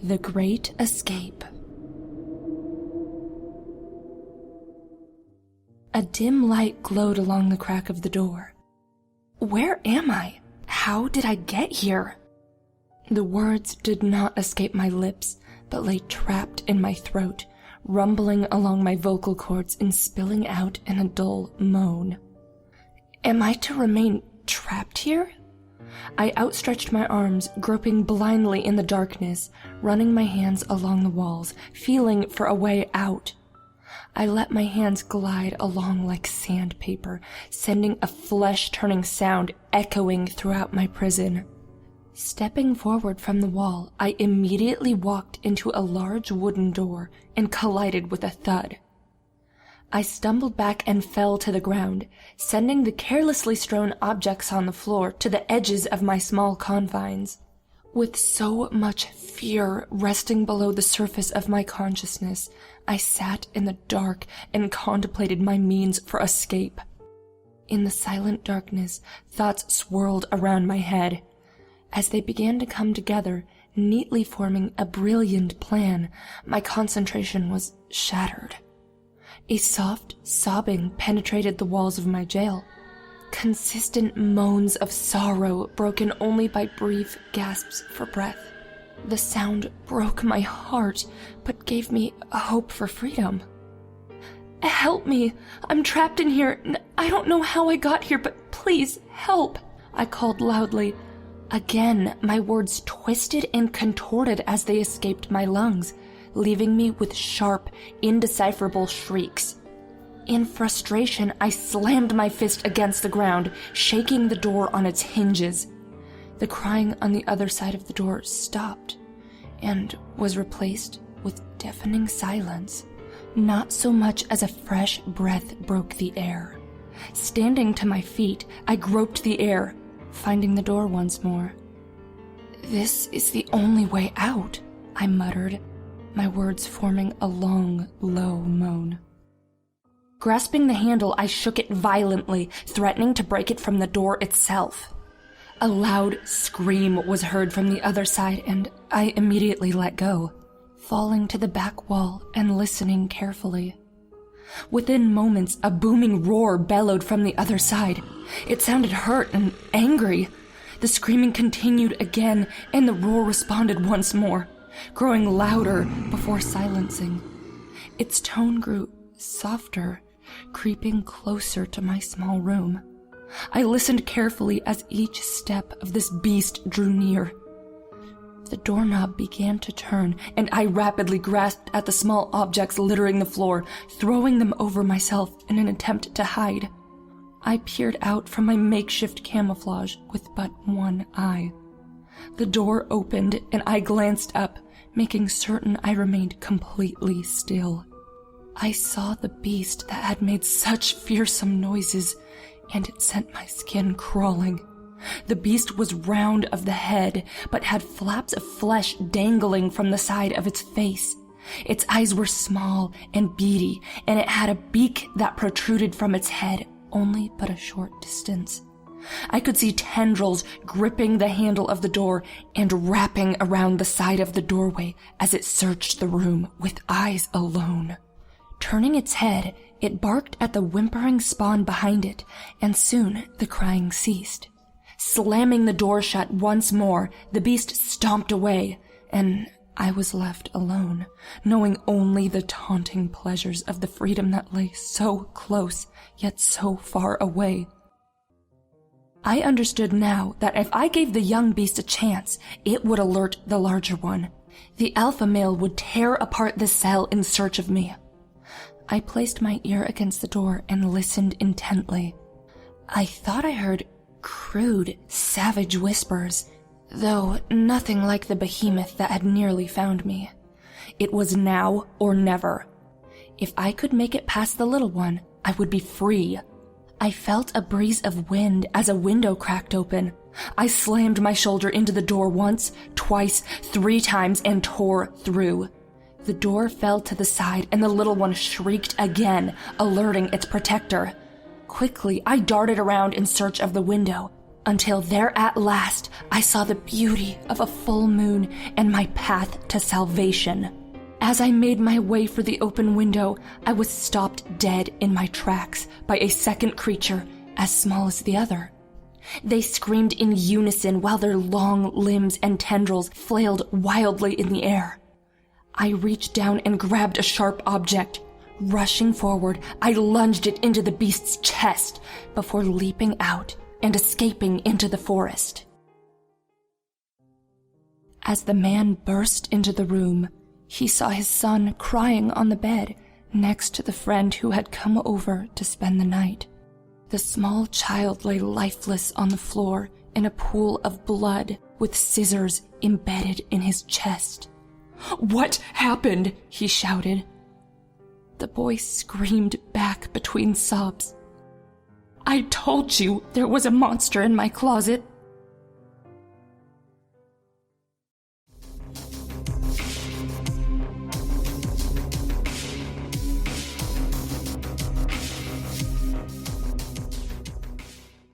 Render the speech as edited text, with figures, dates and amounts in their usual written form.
The Great Escape. A dim light glowed along the crack of the door. Where am I? How did I get here? The words did not escape my lips, but lay trapped in my throat, rumbling along my vocal cords and spilling out in a dull moan. Am I to remain trapped here? I outstretched my arms, groping blindly in the darkness, running my hands along the walls, feeling for a way out. I let my hands glide along like sandpaper, sending a flesh-turning sound echoing throughout my prison. Stepping forward from the wall, I immediately walked into a large wooden door and collided with a thud. I stumbled back and fell to the ground, sending the carelessly strewn objects on the floor to the edges of my small confines. With so much fear resting below the surface of my consciousness, I sat in the dark and contemplated my means for escape. In the silent darkness, thoughts swirled around my head. As they began to come together, neatly forming a brilliant plan, my concentration was shattered. A soft sobbing penetrated the walls of my jail. Consistent moans of sorrow broken only by brief gasps for breath. The sound broke my heart, but gave me a hope for freedom. Help me! I'm trapped in here. I don't know how I got here, but please help! I called loudly. Again, my words twisted and contorted as they escaped my lungs, leaving me with sharp, indecipherable shrieks. In frustration, I slammed my fist against the ground, shaking the door on its hinges. The crying on the other side of the door stopped, and was replaced with deafening silence. Not so much as a fresh breath broke the air. Standing to my feet, I groped the air, finding the door once more. "This is the only way out," I muttered, my words forming a long, low moan. Grasping the handle, I shook it violently, threatening to break it from the door itself. A loud scream was heard from the other side, and I immediately let go, falling to the back wall and listening carefully. Within moments, a booming roar bellowed from the other side. It sounded hurt and angry. The screaming continued again, and the roar responded once more, growing louder before silencing. Its tone grew softer, creeping closer to my small room. I listened carefully as each step of this beast drew near. The doorknob began to turn, and I rapidly grasped at the small objects littering the floor, throwing them over myself in an attempt to hide. I peered out from my makeshift camouflage with but one eye. The door opened, and I glanced up, making certain I remained completely still. I saw the beast that had made such fearsome noises, and it sent my skin crawling. The beast was round of the head, but had flaps of flesh dangling from the side of its face. Its eyes were small and beady, and it had a beak that protruded from its head only but a short distance. I could see tendrils gripping the handle of the door and wrapping around the side of the doorway as it searched the room with eyes alone. Turning its head, it barked at the whimpering spawn behind it, and soon the crying ceased. Slamming the door shut once more, the beast stomped away, and I was left alone, knowing only the taunting pleasures of the freedom that lay so close, yet so far away. I understood now that if I gave the young beast a chance, it would alert the larger one. The alpha male would tear apart the cell in search of me. I placed my ear against the door and listened intently. I thought I heard crude, savage whispers, though nothing like the behemoth that had nearly found me. It was now or never. If I could make it past the little one, I would be free. I felt a breeze of wind as a window cracked open. I slammed my shoulder into the door once, twice, 3 times, and tore through. The door fell to the side, and the little one shrieked again, alerting its protector. Quickly, I darted around in search of the window, until there at last I saw the beauty of a full moon and my path to salvation. As I made my way for the open window, I was stopped dead in my tracks by a second creature as small as the other. They screamed in unison while their long limbs and tendrils flailed wildly in the air. I reached down and grabbed a sharp object. Rushing forward, I lunged it into the beast's chest before leaping out and escaping into the forest. As the man burst into the room, he saw his son crying on the bed next to the friend who had come over to spend the night. The small child lay lifeless on the floor in a pool of blood with scissors embedded in his chest. "What happened?" he shouted. The boy screamed back between sobs. "I told you there was a monster in my closet.